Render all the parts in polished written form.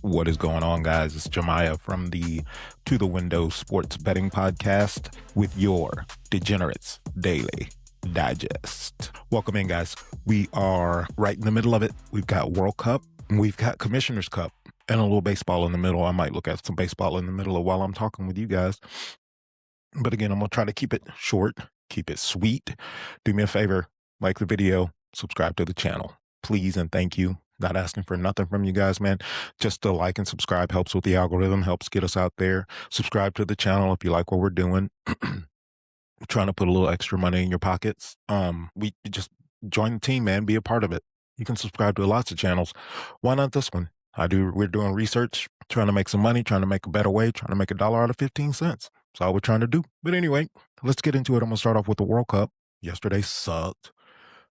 What is going on, guys? It's Jemiah from the To the Window Sports Betting Podcast with your Degenerates Daily Digest. Welcome in, guys. We are right in the middle of it. We've got World Cup, and we've got Commissioners Cup, and a little baseball in the middle. I might look at some baseball in the middle of while I'm talking with you guys. But again, I'm going to try to keep it short, keep it sweet. Do me a favor, like the video, subscribe to the channel. Please and thank you. Not asking for nothing from you guys, man. Just a like and subscribe helps with the algorithm, helps get us out there. Subscribe to the channel if you like what we're doing. Trying to put a little extra money in your pockets. We just join the team, man. Be a part of it. You can subscribe to lots of channels. Why not this one? We're doing research, trying to make some money, trying to make a better way, trying to make $1 out of 15 cents. That's all we're trying to do. But anyway, let's get into it. I'm gonna start off with the World Cup. Yesterday sucked.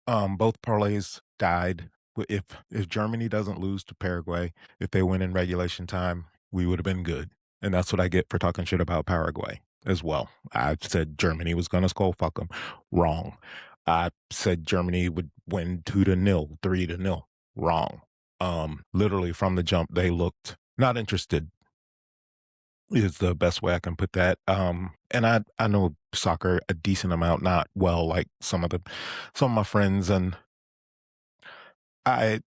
Both parlays died. If Germany doesn't lose to Paraguay, if they win in regulation time, we would have been good. And that's what I get for talking shit about Paraguay as well. I said Germany was gonna score. Fuck them. Wrong. I said Germany would win 2-0, 3-0. Wrong. Literally from the jump, they looked not interested. Is the best way I can put that. And I know soccer a decent amount, not well like some of my friends, and I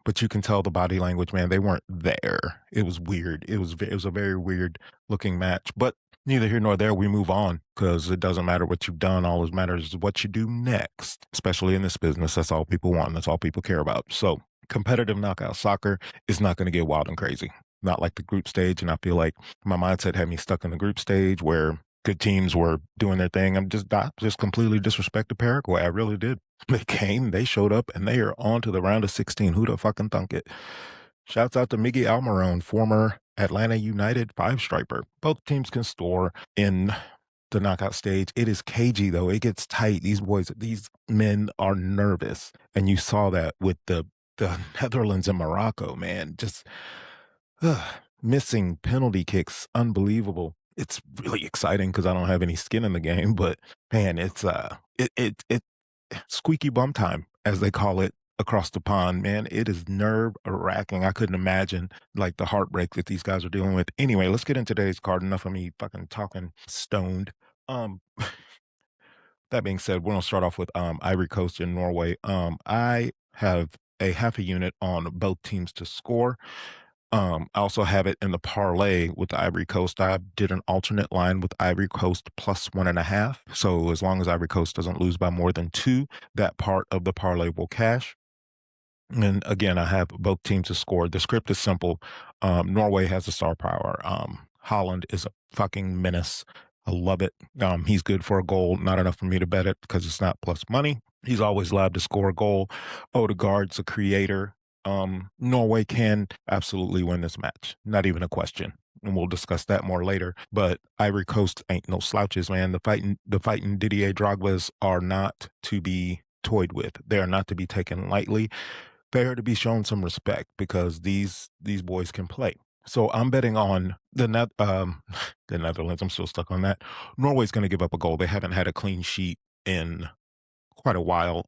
but you can tell the body language, man. They weren't there. It was weird. It was a very weird looking match. But neither here nor there. We move on because it doesn't matter what you've done. All that matters is what you do next. Especially in this business, that's all people want. That's all people care about. So competitive knockout soccer is not going to get wild and crazy. Not like the group stage. And I feel like my mindset had me stuck in the group stage where good teams were doing their thing. I'm just completely disrespected Paraguay. I really did. They came, they showed up, and they are on to the round of 16. Who'da fucking thunk it? Shouts out to Miguel Almiron, former Atlanta United five-striper. Both teams can score in the knockout stage. It is cagey, though. It gets tight. These men are nervous. And you saw that with the Netherlands and Morocco, man. Just missing penalty kicks. Unbelievable. It's really exciting because I don't have any skin in the game, but man, it's squeaky bum time, as they call it across the pond, man. It is nerve wracking. I couldn't imagine like the heartbreak that these guys are dealing with. Anyway, let's get into today's card. Enough of me fucking talking stoned. That being said, we're gonna start off with Ivory Coast and Norway. I have a half a unit on both teams to score. I also have it in the parlay with the Ivory Coast. I did an alternate line with Ivory Coast plus 1.5. So as long as Ivory Coast doesn't lose by more than 2, that part of the parlay will cash. And again, I have both teams to score. The script is simple. Norway has the star power. Holland is a fucking menace. I love it. He's good for a goal. Not enough for me to bet it because it's not plus money. He's always allowed to score a goal. Odegaard's a creator. Norway can absolutely win this match. Not even a question. And we'll discuss that more later. But Ivory Coast ain't no slouches, man. The fighting Didier Drogba's are not to be toyed with. They are not to be taken lightly. They are to be shown some respect because these boys can play. So I'm betting on the Netherlands. I'm still stuck on that. Norway's going to give up a goal. They haven't had a clean sheet in quite a while.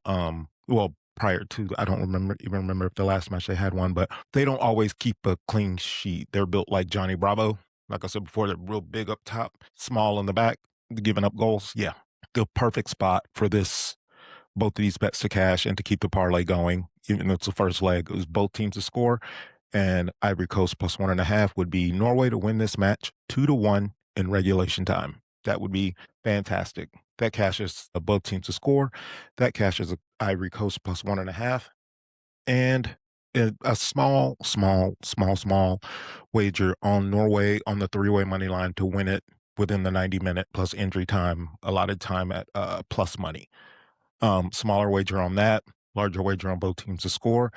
Well, prior to, I don't remember if the last match they had one, but they don't always keep a clean sheet. They're built like Johnny Bravo. Like I said before, they're real big up top, small in the back, giving up goals. Yeah, the perfect spot for both of these bets to cash and to keep the parlay going. Even though it's the first leg, it was both teams to score, and Ivory Coast plus 1.5 would be Norway to win this match 2-1 in regulation time. That would be fantastic. That cashes both teams to score. That cashes Ivory Coast plus 1.5. And a small wager on Norway on the 3-way money line to win it within the 90-minute plus injury time, allotted time at plus money. Smaller wager on that, larger wager on both teams to score.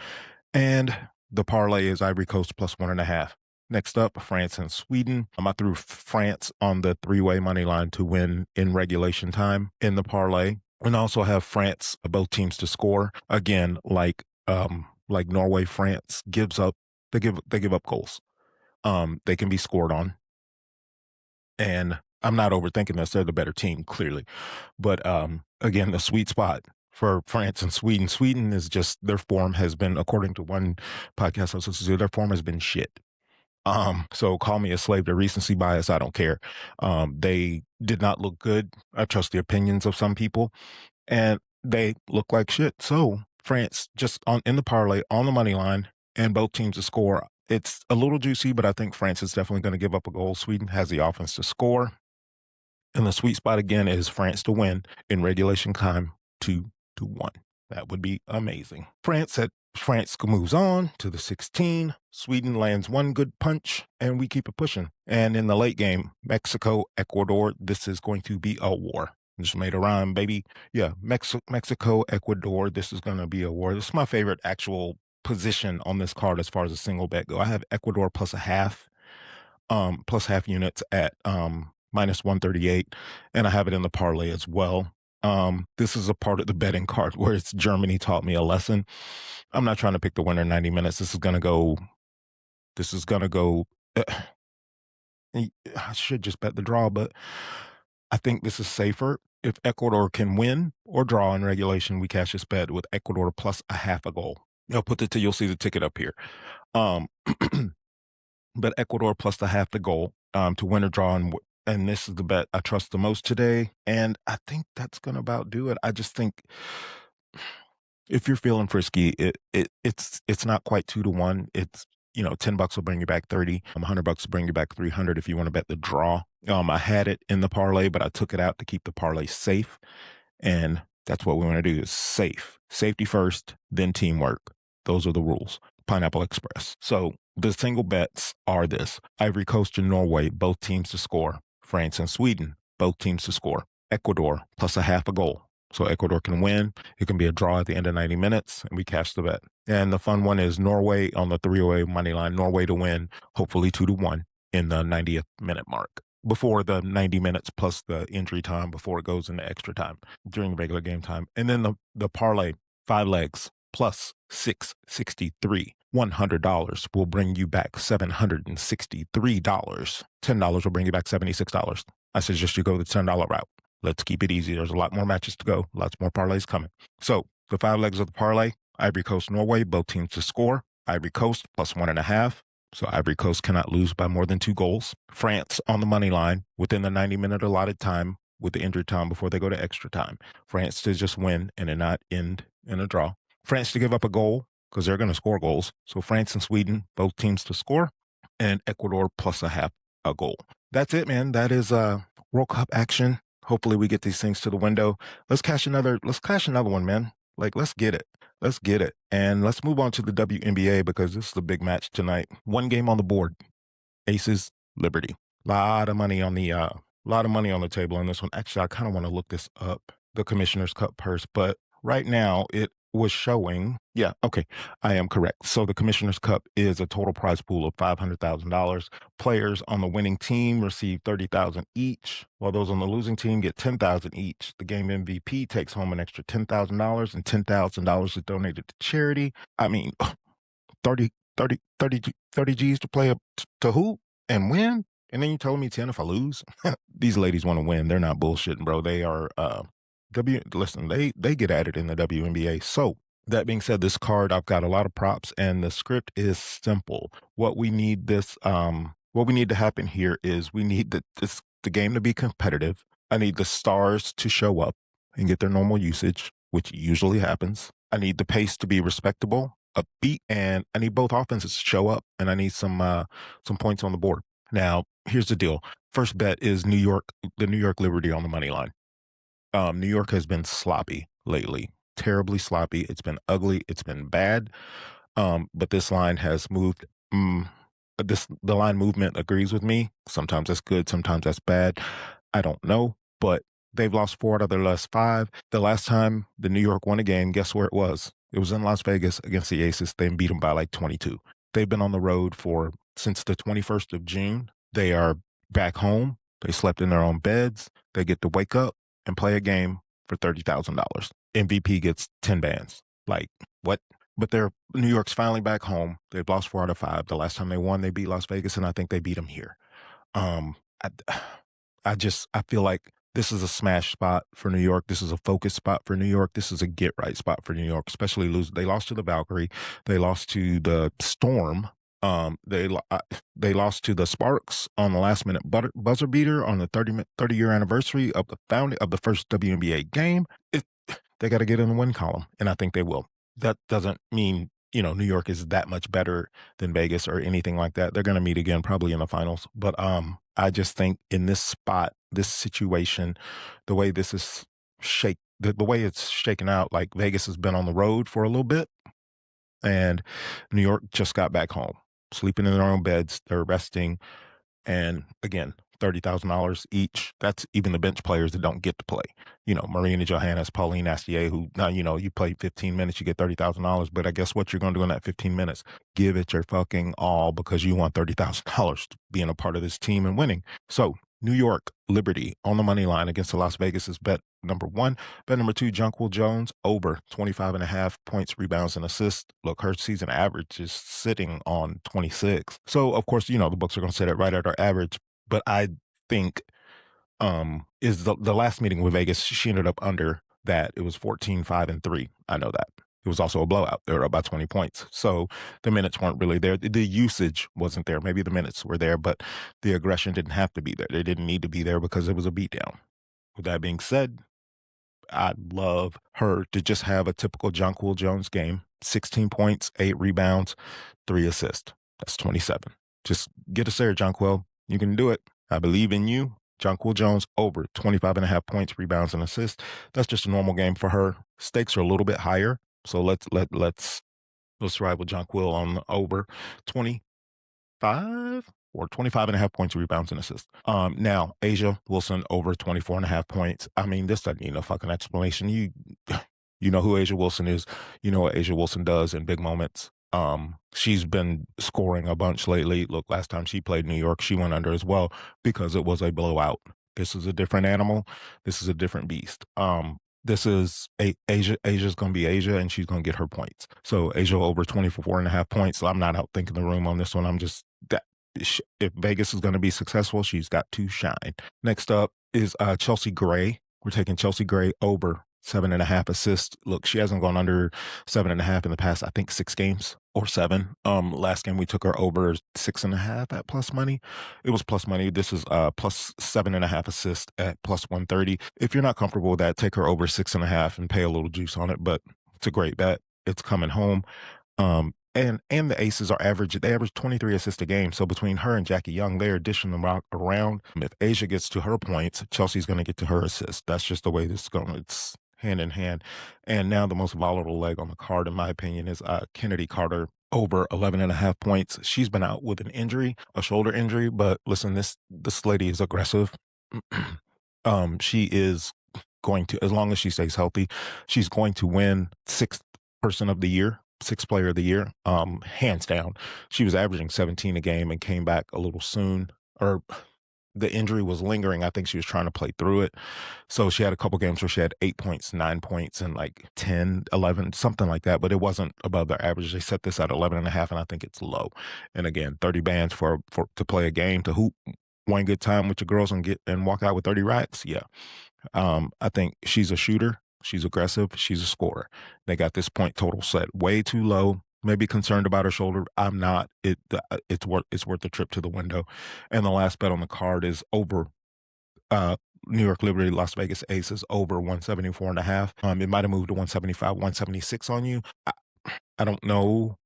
And the parlay is Ivory Coast plus 1.5. Next up, France and Sweden. I threw France on the 3-way money line to win in regulation time in the parlay. And also have France, both teams to score. Again, like Norway, France gives up. They give up goals. They can be scored on. And I'm not overthinking this. They're the better team, clearly. But again, the sweet spot for France and Sweden. Sweden is just, their form has been, according to one podcast I was listening to, their form has been shit. So call me a slave to recency bias. I don't care. They did not look good. I trust the opinions of some people, and they look like shit. So France just on in the parlay on the money line and both teams to score. It's a little juicy, but I think France is definitely going to give up a goal. Sweden has the offense to score. And the sweet spot again is France to win in regulation time 2-1. That would be amazing. France moves on to the 16. Sweden lands one good punch, and we keep it pushing. And in the late game, Mexico, Ecuador, this is going to be a war. Just made a rhyme, baby. Yeah, Mexico, Ecuador, this is going to be a war. This is my favorite actual position on this card as far as a single bet go. I have Ecuador plus a half, plus half units at minus 138, and I have it in the parlay as well. This is a part of the betting card where it's Germany taught me a lesson. I'm not trying to pick the winner in 90 minutes. This is gonna go. I should just bet the draw, but I think this is safer. If Ecuador can win or draw in regulation, we cash this bet with Ecuador plus a half a goal. You'll see the ticket up here. Um, but Ecuador plus the half the goal to win or draw, and this is the bet I trust the most today. And I think that's gonna about do it. I just think if you're feeling frisky, it's not quite 2-1. It's $10 will bring you back 30. $100 will bring you back 300 if you want to bet the draw. I had it in the parlay, but I took it out to keep the parlay safe, and that's what we want to do: is safety first, then teamwork. Those are the rules. Pineapple Express. So the single bets are this: Ivory Coast and Norway, both teams to score. France and Sweden, both teams to score. Ecuador plus a half a goal. So Ecuador can win. It can be a draw at the end of 90 minutes, and we cash the bet. And the fun one is Norway on the 3-way money line. Norway to win, hopefully 2-1 in the 90th minute mark. Before the 90 minutes plus the injury time, before it goes into extra time during regular game time. And then the parlay, 5 legs plus 663. $100 will bring you back $763. $10 will bring you back $76. I suggest you go the $10 route. Let's keep it easy. There's a lot more matches to go. Lots more parlays coming. So the 5 legs of the parlay: Ivory Coast, Norway, both teams to score. Ivory Coast plus 1.5. So Ivory Coast cannot lose by more than 2 goals. France on the money line within the 90-minute allotted time with the injury time before they go to extra time. France to just win and then not end in a draw. France to give up a goal because they're going to score goals. So France and Sweden, both teams to score, and Ecuador plus a half a goal. That's it, man. That is World Cup action. Hopefully we get these things to the window. Let's cash another one, man. Like, let's get it. And let's move on to the WNBA because this is the big match tonight. 1 game on the board. Aces, Liberty. Lot of money on the table on this one. Actually, I kind of want to look this up, the Commissioners Cup purse, but right now it was showing. Yeah, okay, I am correct. So the Commissioners Cup is a total prize pool of $500,000. Players on the winning team receive $30,000 each, while those on the losing team get $10,000 each. The game MVP takes home an extra $10,000, and $10,000 is donated to charity. I mean, 30 G's to play up to hoop and win, and then you telling me 10 if I lose? These ladies want to win. They're not bullshitting, bro. They are listen, they get at it in the WNBA. So that being said, this card, I've got a lot of props, and the script is simple. What we need to happen here is we need the game to be competitive. I need the stars to show up and get their normal usage, which usually happens. I need the pace to be respectable, upbeat, and I need both offenses to show up, and I need some points on the board. Now, here's the deal. First bet is the New York Liberty on the money line. New York has been sloppy lately, terribly sloppy. It's been ugly. It's been bad. But this line has moved. The line movement agrees with me. Sometimes that's good. Sometimes that's bad. I don't know, but they've lost 4 out of their last 5. The last time the New York won a game, guess where it was? It was in Las Vegas against the Aces. They beat them by like 22. They've been on the road since the 21st of June. They are back home. They slept in their own beds. They get to wake up and play a game for $30,000. MVP gets 10 bands. Like, what? But New York's finally back home. They've lost 4 out of 5. The last time they won, they beat Las Vegas, and I think they beat them here. I feel like this is a smash spot for New York. This is a focus spot for New York. This is a get right spot for New York, especially they lost to the Valkyrie. They lost to the Storm. They lost to the Sparks on the last minute buzzer beater on the 30-year anniversary of the founding of the first WNBA game. They got to get in the win column, and I think they will. That doesn't mean New York is that much better than Vegas or anything like that. They're going to meet again probably in the finals, but I just think in this spot, this situation, the way this is the way it's shaken out, like Vegas has been on the road for a little bit, and New York just got back home, sleeping in their own beds. They're resting. And again, $30,000 each. That's even the bench players that don't get to play. Marina Johannes, Pauline Astier, who now, you play 15 minutes, you get $30,000. But I guess what you're going to do in that 15 minutes? Give it your fucking all because you want $30,000 being a part of this team and winning. So New York Liberty on the money line against the Las Vegas is bet number one. Bet number two, Jonquil Jones over 25.5 points, rebounds, and assists. Look, her season average is sitting on 26. So of course, the books are going to set it right at her average. But I think is the last meeting with Vegas, she ended up under that. It was 14-5-3. I know that. It was also a blowout. They were up by 20 points. So the minutes weren't really there. The usage wasn't there. Maybe the minutes were there, but the aggression didn't have to be there. They didn't need to be there because it was a beatdown. With that being said, I'd love her to just have a typical Jonquil Jones game. 16 points, 8 rebounds, 3 assists. That's 27. Just get us there, Jonquil. You can do it. I believe in you. Jonquil Jones over 25.5 points, rebounds, and assists. That's just a normal game for her. Stakes are a little bit higher. So let's ride with Jonquil on the over 25 or 25.5 points, rebounds, and assists. Now A'ja Wilson over 24.5 points. I mean, this doesn't need no fucking explanation. You know who A'ja Wilson is. You know what A'ja Wilson does in big moments. She's been scoring a bunch lately. Look, last time she played New York, she went under as well because it was a blowout. This is a different animal. This is a different beast. This is Asia's going to be A'ja, and she's going to get her points. So A'ja over 24.5 points. So I'm not out thinking the room on this one. I'm just that if Vegas is going to be successful, she's got to shine. Next up is Chelsea Gray. We're taking Chelsea Gray over 7.5 assists. Look, she hasn't gone under 7.5 in the past, I think 6 games or 7. Last game we took her over 6.5 at plus money. It was plus money. This is plus 7.5 assists at plus 130. If you're not comfortable with that, take her over 6.5 and pay a little juice on it. But it's a great bet. It's coming home. And the aces are average. They average 23 assists a game. So between her and Jackie Young, they're dishing them around. If A'ja gets to her points, Chelsea's going to get to her assists. That's just the way this is going. It's hand in hand. And now the most volatile leg on the card, in my opinion, is Kennedy Carter over 11.5 points. She's been out with an injury, a shoulder injury. But listen, this lady is aggressive. She is going to, as long as she stays healthy, she's going to win 6th person of the year. 6th player of the year, hands down. She was averaging 17 a game and came back a little soon, or the injury was lingering. I think she was trying to play through it. So she had a couple games where she had 8 points, 9 points, and like 10, 11, something like that, but it wasn't above their average. They set this at 11.5, and I think it's low. And again, 30 bands for to play a game, to hoop one good time with your girls and walk out with 30 racks. Yeah. I think she's a shooter. She's aggressive. She's a scorer. They got this point total set way too low. Maybe concerned about her shoulder. I'm not. It's worth the trip to the window. And the last bet on the card is over New York Liberty, Las Vegas Aces over 174.5. It might have moved to 175, 176 on you. I don't know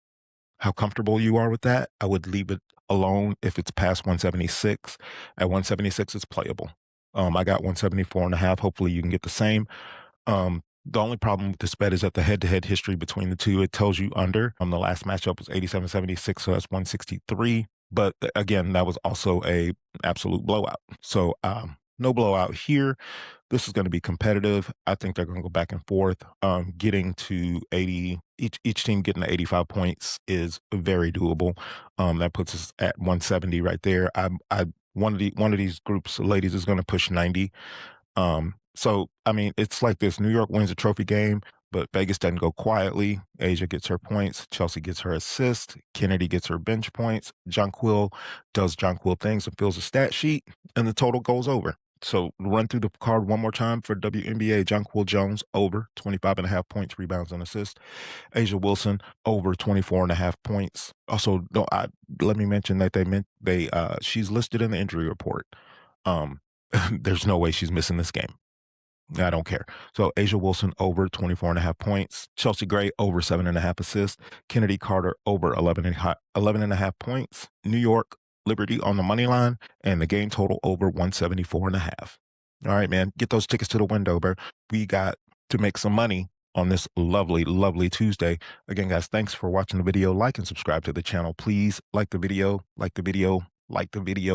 how comfortable you are with that. I would leave it alone if it's past 176. At 176, it's playable. I got 174.5. Hopefully you can get the same. The only problem with this bet is that the head-to-head history between the two, it tells you under. The last matchup was 87-76, so that's 163. But again, that was also a absolute blowout. So no blowout here. This is going to be competitive. I think they're going to go back and forth. Getting to 80, each team getting to 85 points is very doable. That puts us at 170 right there. One of these groups of ladies is going to push 90. So, I mean, it's like this. New York wins a trophy game, but Vegas doesn't go quietly. A'ja gets her points. Chelsea gets her assist. Kennedy gets her bench points. Jonquil does Jonquil things and fills a stat sheet, and the total goes over. So run through the card one more time for WNBA. Jonquil Jones over 25.5 points, rebounds, and assists. Asia Wilson over 24.5 points. Also, let me mention that she's listed in the injury report. There's no way she's missing this game. I don't care. So Asia Wilson over 24.5 points. Chelsea Gray over 7.5 assists. Kennedy Carter over 11.5 points. New York Liberty on the money line, and the game total over 174.5. All right, man. Get those tickets to the window, bro. We got to make some money on this lovely, lovely Tuesday. Again, guys, thanks for watching the video. Like and subscribe to the channel. Please like the video,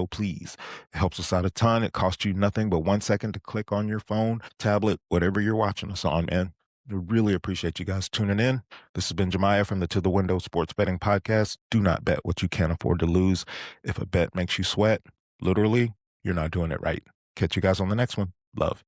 please. It helps us out a ton. It costs you nothing but 1 second to click on your phone, tablet, whatever you're watching us on, man. We really appreciate you guys tuning in. This has been Jemiah from the To The Window Sports Betting Podcast. Do not bet what you can't afford to lose. If a bet makes you sweat, literally, you're not doing it right. Catch you guys on the next one. Love.